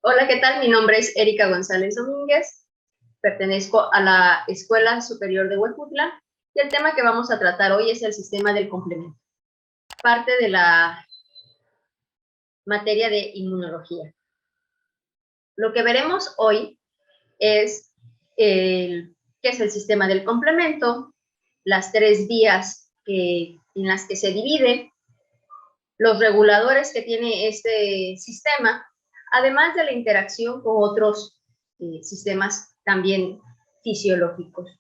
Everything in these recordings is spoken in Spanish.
Hola, ¿qué tal? Mi nombre es Erika González Domínguez, pertenezco a la Escuela Superior de Huejutla y el tema que vamos a tratar hoy es el sistema del complemento, parte de la materia de inmunología. Lo que veremos hoy es qué es el sistema del complemento, las tres vías en las que se divide, los reguladores que tiene este sistema, además de la interacción con otros sistemas también fisiológicos.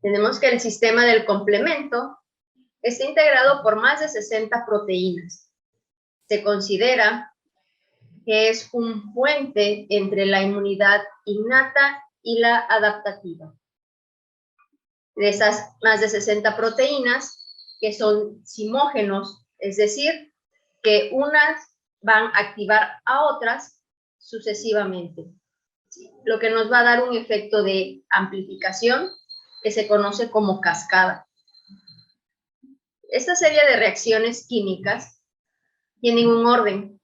Tenemos que el sistema del complemento está integrado por más de 60 proteínas. Se considera que es un puente entre la inmunidad innata y la adaptativa. De esas más de 60 proteínas, que son simógenos, es decir, que unas van a activar a otras sucesivamente, lo que nos va a dar un efecto de amplificación que se conoce como cascada. Esta serie de reacciones químicas tienen un orden,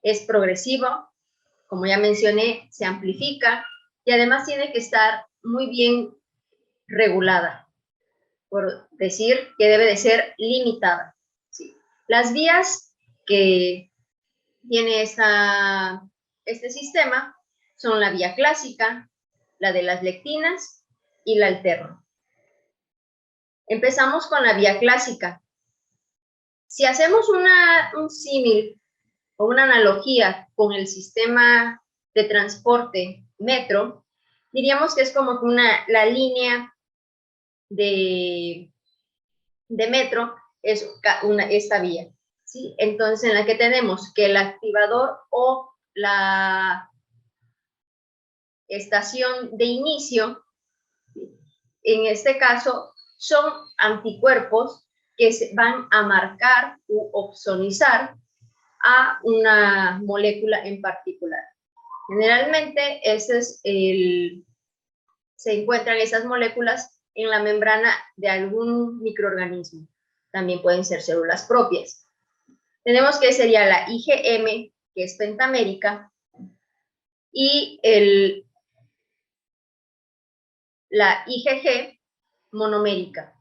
es progresivo, como ya mencioné, se amplifica y además tiene que estar muy bien regulada, por decir que debe de ser limitada. ¿Sí? Las vías que tiene este sistema son la vía clásica, la de las lectinas y la alterno. Empezamos con la vía clásica. Si hacemos un símil o una analogía con el sistema de transporte metro, diríamos que es como la línea de metro es esta vía, ¿sí? Entonces, en la que tenemos que el activador o la estación de inicio, en este caso, son anticuerpos que se van a marcar u opsonizar a una molécula en particular. Generalmente, se encuentran esas moléculas en la membrana de algún microorganismo. También pueden ser células propias. Tenemos que sería la IgM, que es pentamérica, y la IgG monomérica,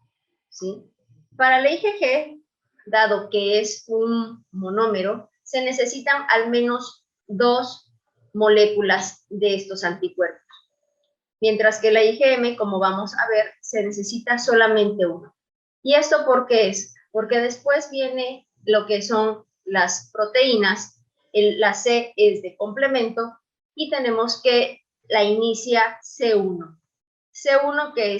¿sí? Para la IgG, dado que es un monómero, se necesitan al menos 2 moléculas de estos anticuerpos. Mientras que la IgM, como vamos a ver, se necesita solamente uno. ¿Y esto por qué es? Porque después viene lo que son las proteínas, la C es de complemento, y tenemos que la inicia C1. C1 que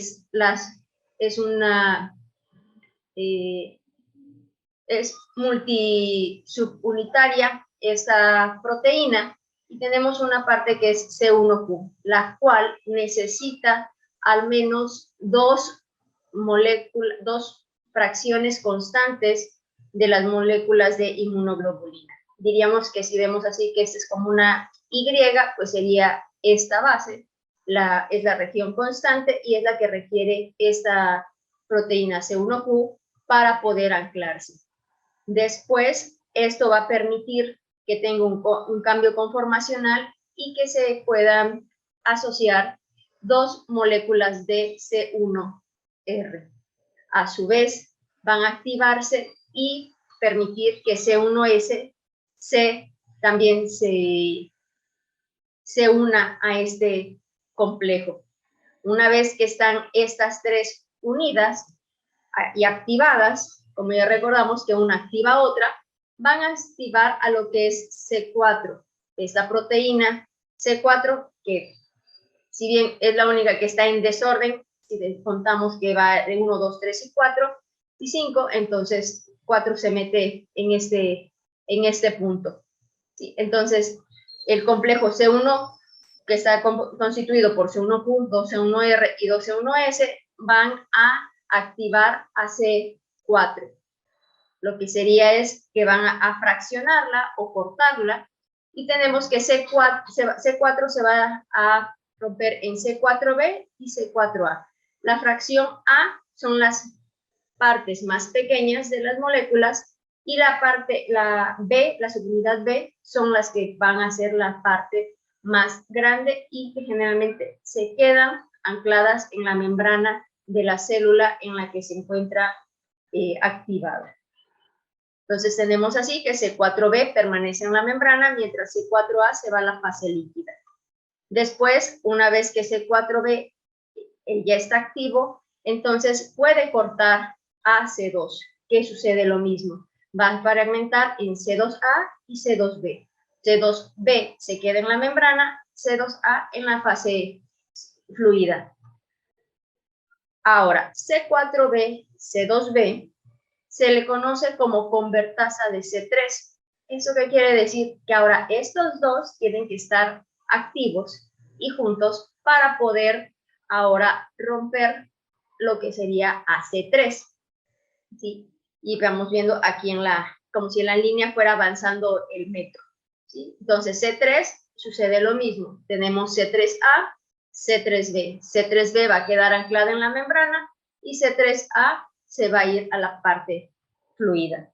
es multisubunitaria esta proteína, y tenemos una parte que es C1Q, la cual necesita al menos dos fracciones constantes de las moléculas de inmunoglobulina. Diríamos que si vemos así que esta es como una Y, pues sería esta base, es la región constante y es la que requiere esta proteína C1Q para poder anclarse. Después, esto va a permitir que tenga un cambio conformacional y que se puedan asociar 2 moléculas de C1R. A su vez, van a activarse y permitir que C1S también se una a este complejo. Una vez que están estas 3 unidas y activadas, como ya recordamos que una activa a otra, van a activar a lo que es C4, esta proteína C4, que si bien es la única que está en desorden, si contamos que va de 1, 2, 3 y 4 y 5, entonces 4 se mete en este punto. ¿Sí? Entonces, el complejo C1, que está constituido por C1Q, 2C1R y 2C1S, van a activar a C4. Lo que sería es que van a fraccionarla o cortarla, y tenemos que C4 se va a romper en C4b y C4a. La fracción A son las partes más pequeñas de las moléculas y la parte, la B, la subunidad B, son las que van a ser la parte más grande y que generalmente se quedan ancladas en la membrana de la célula en la que se encuentra activada. Entonces tenemos así que C4b permanece en la membrana, mientras C4a se va a la fase líquida. Después, una vez que C4b ya está activo, entonces puede cortar a C2, que sucede lo mismo. Va a fragmentar en C2A y C2b. C2b se queda en la membrana, C2A en la fase fluida. Ahora, C4b, C2b, se le conoce como convertasa de C3. ¿Eso qué quiere decir? Que ahora estos dos tienen que estar activos y juntos para poder ahora romper lo que sería AC3. ¿Sí? Y vamos viendo aquí en como si en la línea fuera avanzando el metro. ¿Sí? Entonces C3 sucede lo mismo. Tenemos C3A, C3B. C3B va a quedar anclada en la membrana y C3A se va a ir a la parte fluida.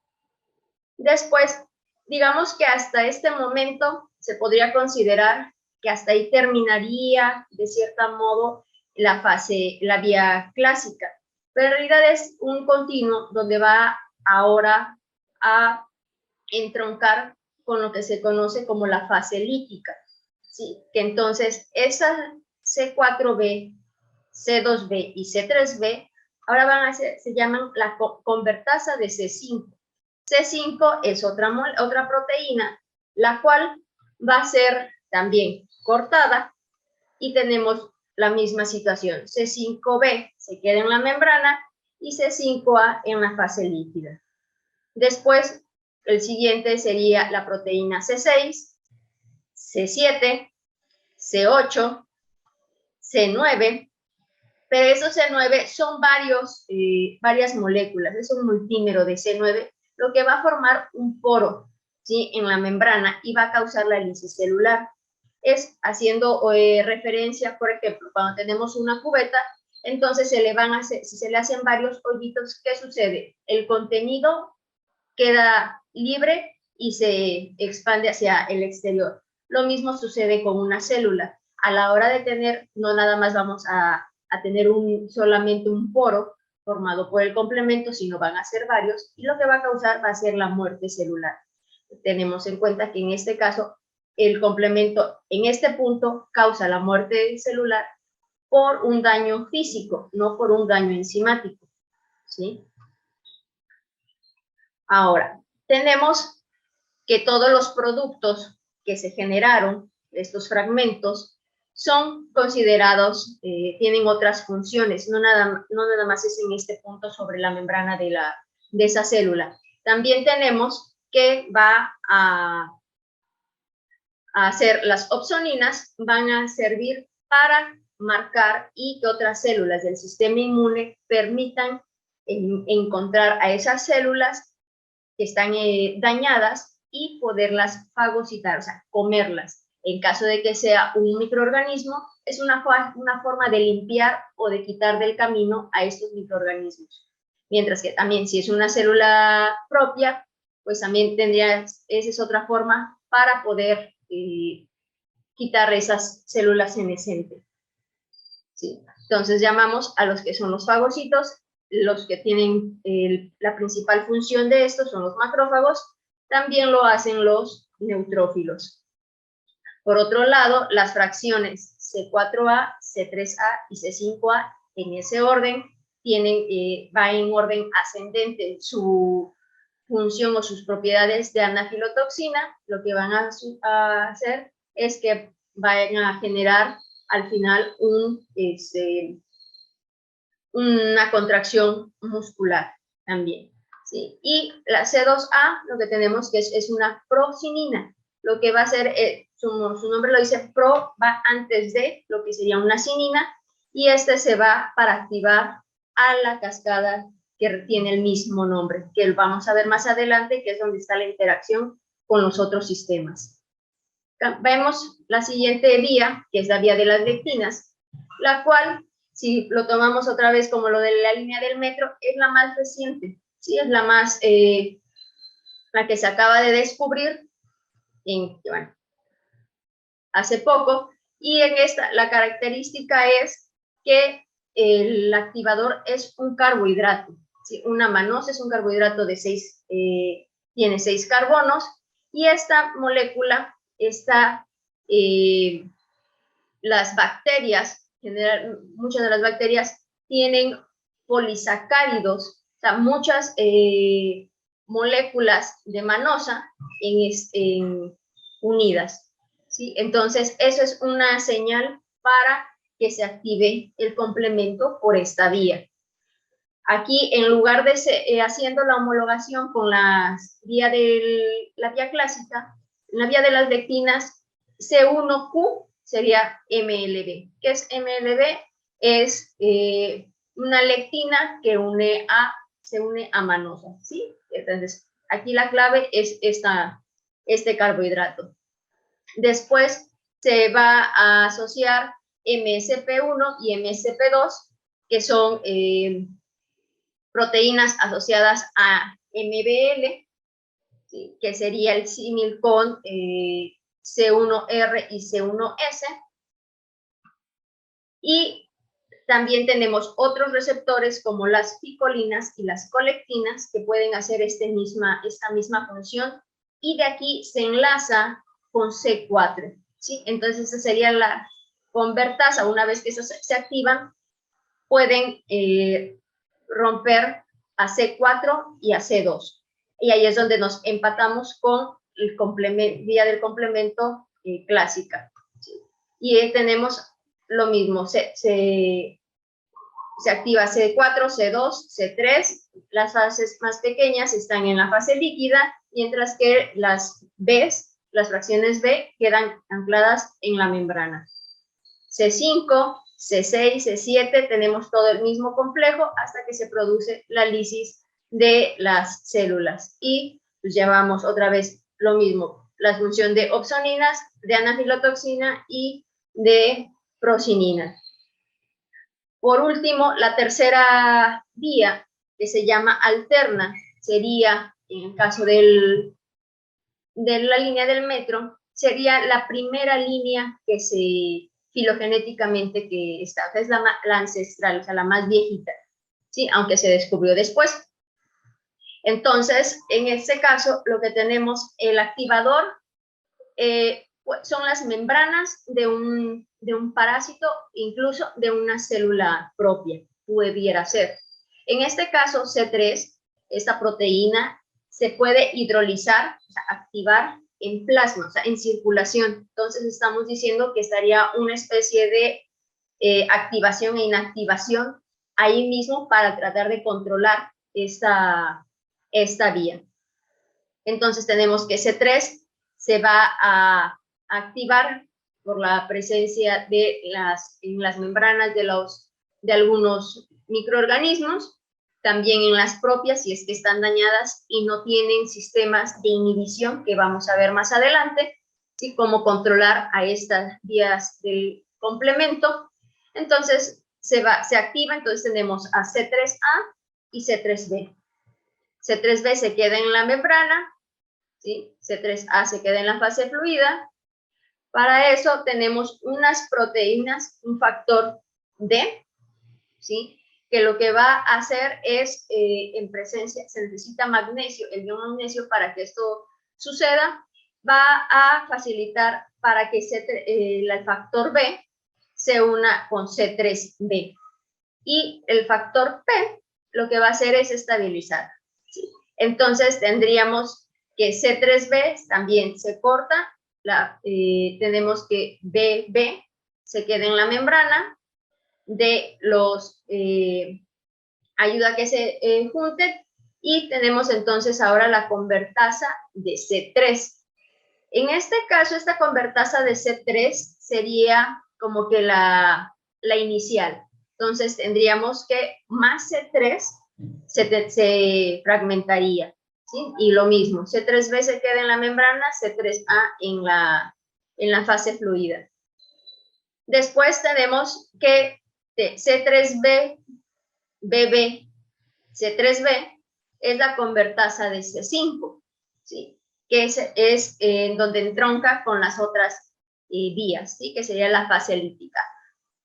Después, digamos que hasta este momento se podría considerar que hasta ahí terminaría, de cierto modo, la vía clásica. Pero en realidad es un continuo donde va ahora a entroncar con lo que se conoce como la fase lítica. ¿Sí? Que entonces esa C4b, C2b y C3b ahora van a ser, se llaman la convertasa de C5. C5 es otra proteína, la cual va a ser también cortada y tenemos la misma situación. C5b se queda en la membrana y C5a en la fase líquida. Después, el siguiente sería la proteína C6, C7, C8, C9, pero esos C9 son varias moléculas, es un multímero de C9, lo que va a formar un poro, ¿sí? En la membrana y va a causar la lisis celular. Es haciendo referencia, por ejemplo, cuando tenemos una cubeta, entonces si se le hacen varios hoyitos, ¿qué sucede? El contenido queda libre y se expande hacia el exterior. Lo mismo sucede con una célula. A la hora de tener, no nada más vamos a tener solamente un poro formado por el complemento, sino van a ser varios, y lo que va a causar va a ser la muerte celular. Tenemos en cuenta que en este caso, el complemento en este punto causa la muerte celular por un daño físico, no por un daño enzimático, ¿sí? Ahora, tenemos que todos los productos que se generaron, estos fragmentos, son considerados, tienen otras funciones, no nada más es en este punto sobre la membrana de esa célula. También tenemos que va a hacer las opsoninas, van a servir para marcar y que otras células del sistema inmune permitan encontrar a esas células que están dañadas y poderlas fagocitar, o sea, comerlas. En caso de que sea un microorganismo, es una forma de limpiar o de quitar del camino a estos microorganismos. Mientras que también si es una célula propia, pues también esa es otra forma para poder quitar esas células senescentes. ¿Sí? Entonces llamamos a los que son los fagocitos, los que tienen la principal función de estos son los macrófagos, también lo hacen los neutrófilos. Por otro lado, las fracciones C4A, C3A y C5A en ese orden va en orden ascendente su función o sus propiedades de anafilotoxina. Lo que van a hacer es que vayan a generar al final una contracción muscular también, ¿sí? Y la C2A, lo que tenemos que es una procinina. Lo que va a hacer, su nombre lo dice, pro va antes de lo que sería una cinina, y se va para activar a la cascada que tiene el mismo nombre, que vamos a ver más adelante, que es donde está la interacción con los otros sistemas. Vemos la siguiente vía, que es la vía de las lectinas, la cual, si lo tomamos otra vez como lo de la línea del metro, es la más reciente, ¿sí? Es la más la que se acaba de descubrir hace poco, y en esta la característica es que el activador es un carbohidrato, ¿sí? Una manosa es un carbohidrato de tiene 6 carbonos, y esta molécula está, las bacterias, muchas de las bacterias tienen polisacáridos, o sea, muchas moléculas de manosa unidas, ¿sí? Entonces, eso es una señal para que se active el complemento por esta vía. Aquí, en lugar de haciendo la homologación con la vía clásica, en la vía de las lectinas, C1Q sería MLB. ¿Qué es MLB? Es una lectina que se une a manosa, ¿sí? Entonces, aquí la clave es este carbohidrato. Después se va a asociar MSP1 y MSP2, que son proteínas asociadas a MBL, ¿sí? Que sería el símil con C1R y C1S. Y también tenemos otros receptores como las picolinas y las colectinas que pueden hacer esta misma función, y de aquí se enlaza con C4, ¿sí? Entonces esa sería la convertasa. Una vez que esas se activan, pueden romper a C4 y a C2. Y ahí es donde nos empatamos con el vía del complemento clásica, ¿sí? Y tenemos lo mismo, se activa C4, C2, C3, las fases más pequeñas están en la fase líquida, mientras que las fracciones B, quedan ancladas en la membrana. C5, C6, C7, tenemos todo el mismo complejo hasta que se produce la lisis de las células. Y pues llevamos otra vez lo mismo, la función de opsoninas, de anafilotoxina y de procinina. Por último, la tercera vía, que se llama alterna, sería, en el caso de la línea del metro, sería la primera línea que filogenéticamente que está, es la ancestral, o sea, la más viejita, ¿sí? Aunque se descubrió después. Entonces, en este caso, lo que tenemos, el activador, son las membranas de un parásito, incluso de una célula propia, pudiera ser. En este caso, C3, esta proteína, se puede hidrolizar, o sea, activar en plasma, o sea, en circulación. Entonces, estamos diciendo que estaría una especie de activación e inactivación ahí mismo para tratar de controlar esta vía. Entonces, tenemos que C3 se va a activar por la presencia en las membranas de algunos microorganismos, también en las propias, si es que están dañadas y no tienen sistemas de inhibición, que vamos a ver más adelante, y cómo controlar a estas vías del complemento. Entonces, se activa, entonces tenemos a C3A y C3B. C3B se queda en la membrana, ¿sí? C3A se queda en la fase fluida. Para eso tenemos unas proteínas, un factor D, ¿sí? Que lo que va a hacer es, en presencia, se necesita magnesio, el ion magnesio, para que esto suceda, va a facilitar para que el factor B se una con C3B. Y el factor P lo que va a hacer es estabilizar, ¿sí? Entonces tendríamos que C3B también se corta, tenemos que BB se queda en la membrana, D ayuda a que se junten, y tenemos entonces ahora la convertasa de C3. En este caso, esta convertasa de C3 sería como que la inicial. Entonces tendríamos que más C3 se fragmentaría, ¿sí? Y lo mismo, C3B se queda en la membrana, C3A en la fase fluida. Después tenemos que C3B, BB, C3B es la convertasa de C5, ¿sí? Que es donde entronca con las otras vías, ¿sí? Que sería la fase lítica.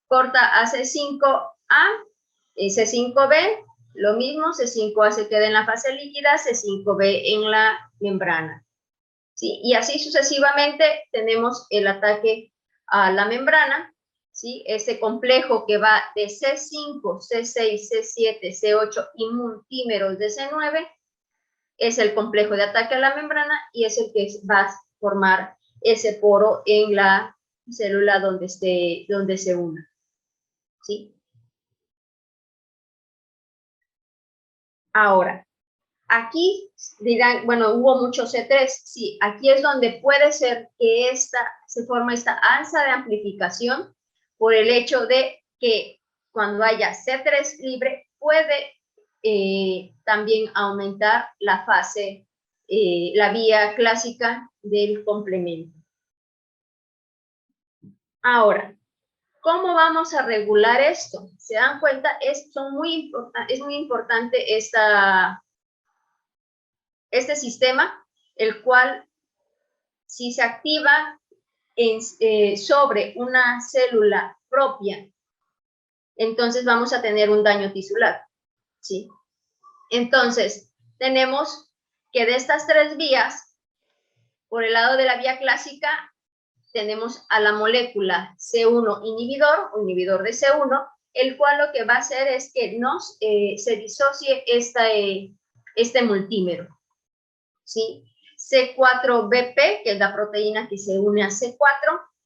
Corta a C5A, C5B, lo mismo, C5A se queda en la fase líquida, C5B en la membrana. ¿Sí? Y así sucesivamente tenemos el ataque a la membrana, ¿sí? Este complejo que va de C5, C6, C7, C8 y multímeros de C9 es el complejo de ataque a la membrana y es el que va a formar ese poro en la célula donde se una. ¿Sí? Ahora, aquí dirán, bueno, hubo mucho C3, sí, aquí es donde puede ser que se forma esta alza de amplificación por el hecho de que cuando haya C3 libre puede también aumentar la fase, la vía clásica del complemento. Ahora, ¿cómo vamos a regular esto? ¿Se dan cuenta? Es muy importante este sistema, el cual si se activa sobre una célula propia, entonces vamos a tener un daño tisular, ¿sí? Entonces, tenemos que de estas tres vías, por el lado de la vía clásica, tenemos a la molécula C1 inhibidor, o inhibidor de C1, el cual lo que va a hacer es que se disocie este multímero, ¿sí? C4BP, que es la proteína que se une a C4,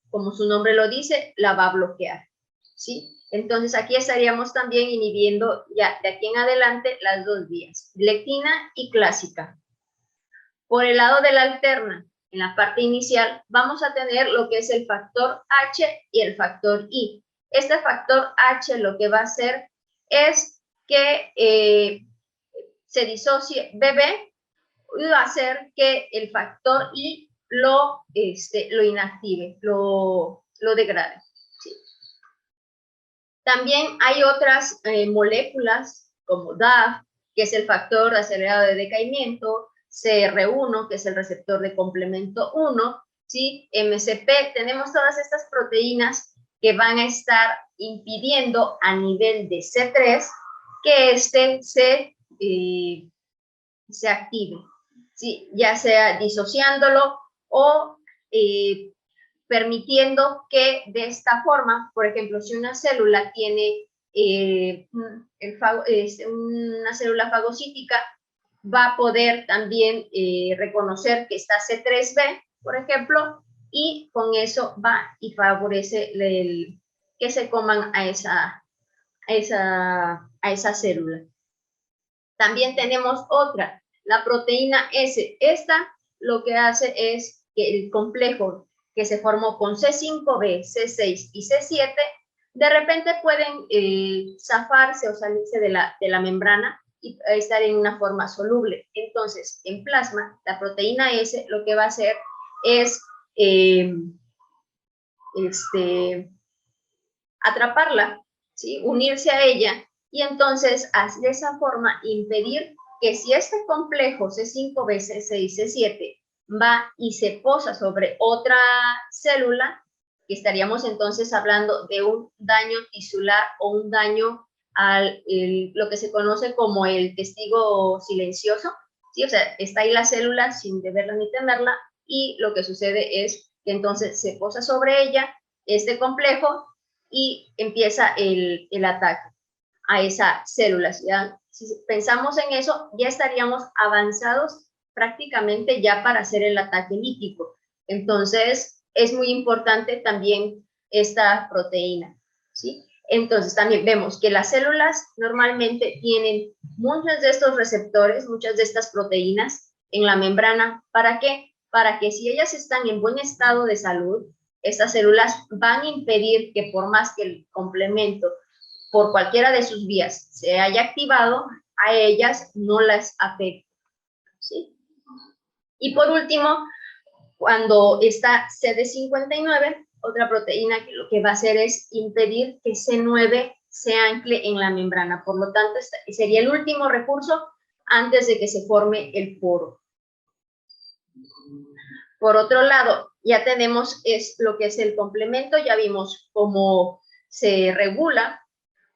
como su nombre lo dice, la va a bloquear, ¿sí? Entonces aquí estaríamos también inhibiendo ya de aquí en adelante las dos vías, lectina y clásica. Por el lado de la alterna, en la parte inicial, vamos a tener lo que es el factor H y el factor I. Este factor H lo que va a hacer es que se disocie BB y va a hacer que el factor I lo inactive, lo degrade. ¿Sí? También hay otras moléculas como DAF, que es el factor acelerado de decaimiento, CR1, que es el receptor de complemento 1, ¿sí? MCP, tenemos todas estas proteínas que van a estar impidiendo a nivel de C3 que se active, ¿sí? Ya sea disociándolo o permitiendo que de esta forma, por ejemplo, si una célula tiene una célula fagocítica, va a poder también reconocer que está C3b, por ejemplo, y con eso va y favorece que se coman a esa célula. También tenemos otra, la proteína S. Esta lo que hace es que el complejo que se formó con C5b, C6 y C7, de repente pueden zafarse o salirse de la membrana y estar en una forma soluble. Entonces, en plasma, la proteína S lo que va a hacer es atraparla, ¿sí? Unirse a ella y entonces de esa forma impedir que si este complejo C5b, C6, C7 va y se posa sobre otra célula, que estaríamos entonces hablando de un daño tisular o un daño lo que se conoce como el testigo silencioso, ¿sí? O sea, está ahí la célula sin deberla ni temerla y lo que sucede es que entonces se posa sobre ella este complejo y empieza el ataque a esa célula. ¿Ya? Si pensamos en eso, ya estaríamos avanzados prácticamente ya para hacer el ataque lítico. Entonces, es muy importante también esta proteína, ¿sí? Entonces, también vemos que las células normalmente tienen muchos de estos receptores, muchas de estas proteínas en la membrana. ¿Para qué? Para que si ellas están en buen estado de salud, estas células van a impedir que por más que el complemento por cualquiera de sus vías se haya activado, a ellas no las afecta, ¿sí? Y por último, cuando está CD59, otra proteína que lo que va a hacer es impedir que C9 se ancle en la membrana. Por lo tanto, sería el último recurso antes de que se forme el poro. Por otro lado, ya tenemos lo que es el complemento, ya vimos cómo se regula.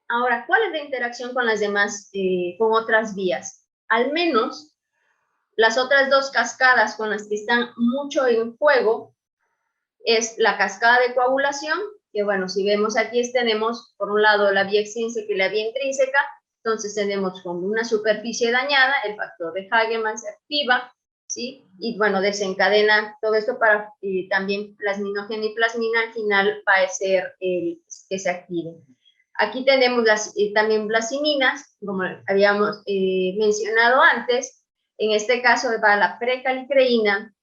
Ahora, ¿cuál es la interacción con las demás, con otras vías? Al menos las otras dos cascadas con las que están mucho en juego es la cascada de coagulación, que bueno, si vemos aquí tenemos por un lado la vía extrínseca y la vía intrínseca, entonces tenemos como una superficie dañada, el factor de Hagemann se activa, ¿sí? Y bueno, desencadena todo esto para también plasminógeno y plasmina al final va a ser que se active. Aquí tenemos también blasiminas, como habíamos mencionado antes, en este caso va la precalicreína,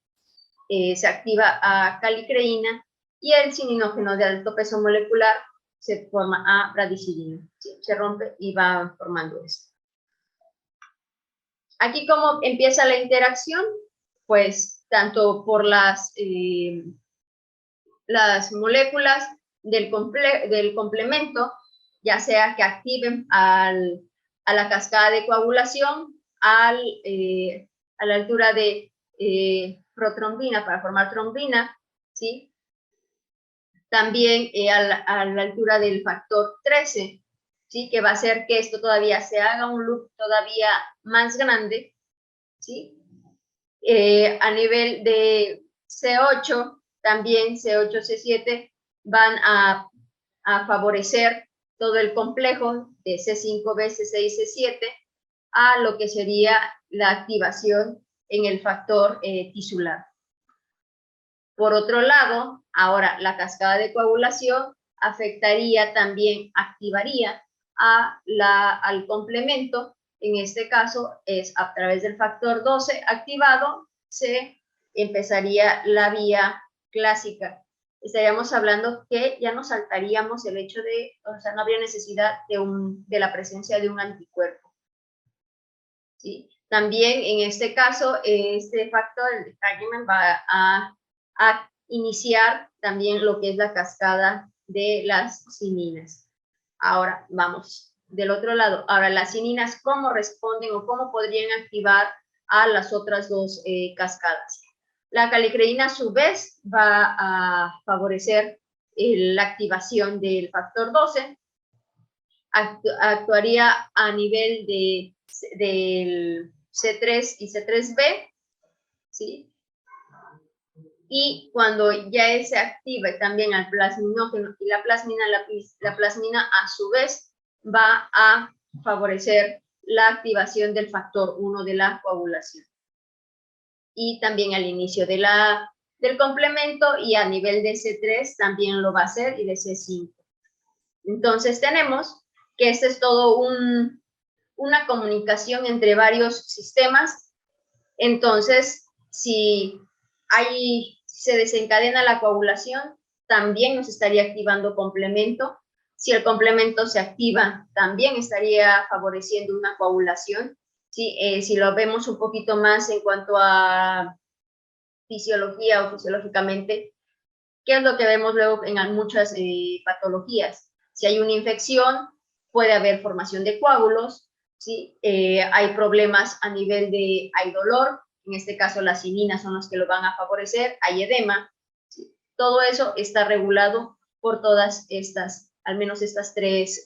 se activa a calicreína y el cininógeno de alto peso molecular se forma a bradicidina, ¿sí? Se rompe y va formando esto. Aquí cómo empieza la interacción, pues tanto por las moléculas del complemento, ya sea que activen a la cascada de coagulación a la altura de protrombina para formar trombina, ¿sí? También a la altura del factor 13, ¿sí? Que va a hacer que esto todavía se haga un loop todavía más grande, ¿sí? A nivel de C8, también C8, C7 van a favorecer todo el complejo de C5b, C6, C7 a lo que sería la activación en el factor tisular. Por otro lado, ahora la cascada de coagulación afectaría también, activaría al complemento. En este caso es a través del factor 12 activado, se empezaría la vía clásica. Estaríamos hablando que ya nos saltaríamos el hecho de, o sea, no habría necesidad de la presencia de un anticuerpo, ¿sí? También en este caso, este factor, el de Hagemann, va a iniciar también lo que es la cascada de las cininas. Ahora vamos del otro lado. Ahora las cininas, ¿cómo responden o cómo podrían activar a las otras dos cascadas? La calicreína a su vez va a favorecer la activación del factor 12, actuaría a nivel del C3 y C3b, ¿sí? Y cuando ya se activa también al plasminógeno y la plasmina a su vez va a favorecer la activación del factor 1 de la coagulación. Y también al inicio del complemento y a nivel de C3 también lo va a hacer y de C5. Entonces tenemos que este es todo una comunicación entre varios sistemas. Entonces, si se desencadena la coagulación, también nos estaría activando complemento. Si el complemento se activa, también estaría favoreciendo una coagulación. ¿Sí? Si lo vemos un poquito más en cuanto a fisiología o fisiológicamente, ¿qué es lo que vemos luego en muchas patologías? Si hay una infección, puede haber formación de coágulos, ¿sí? Hay problemas a nivel hay dolor, en este caso las cininas son los que lo van a favorecer, hay edema, ¿sí? Todo eso está regulado por todas estas, al menos estos tres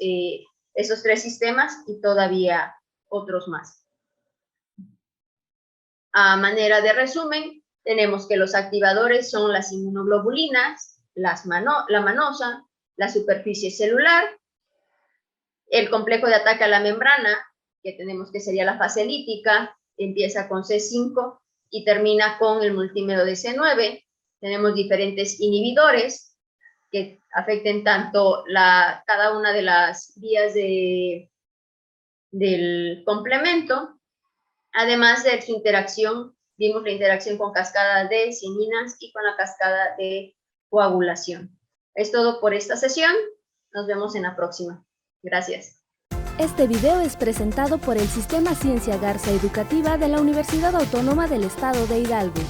sistemas y todavía otros más. A manera de resumen, tenemos que los activadores son las inmunoglobulinas, la manosa, la superficie celular, el complejo de ataque a la membrana, que tenemos que sería la fase lítica, empieza con C5 y termina con el multímero de C9. Tenemos diferentes inhibidores que afecten tanto cada una de las vías del complemento. Además de su interacción, vimos la interacción con cascada de cininas y con la cascada de coagulación. Es todo por esta sesión. Nos vemos en la próxima. Gracias. Este video es presentado por el Sistema Ciencia Garza Educativa de la Universidad Autónoma del Estado de Hidalgo.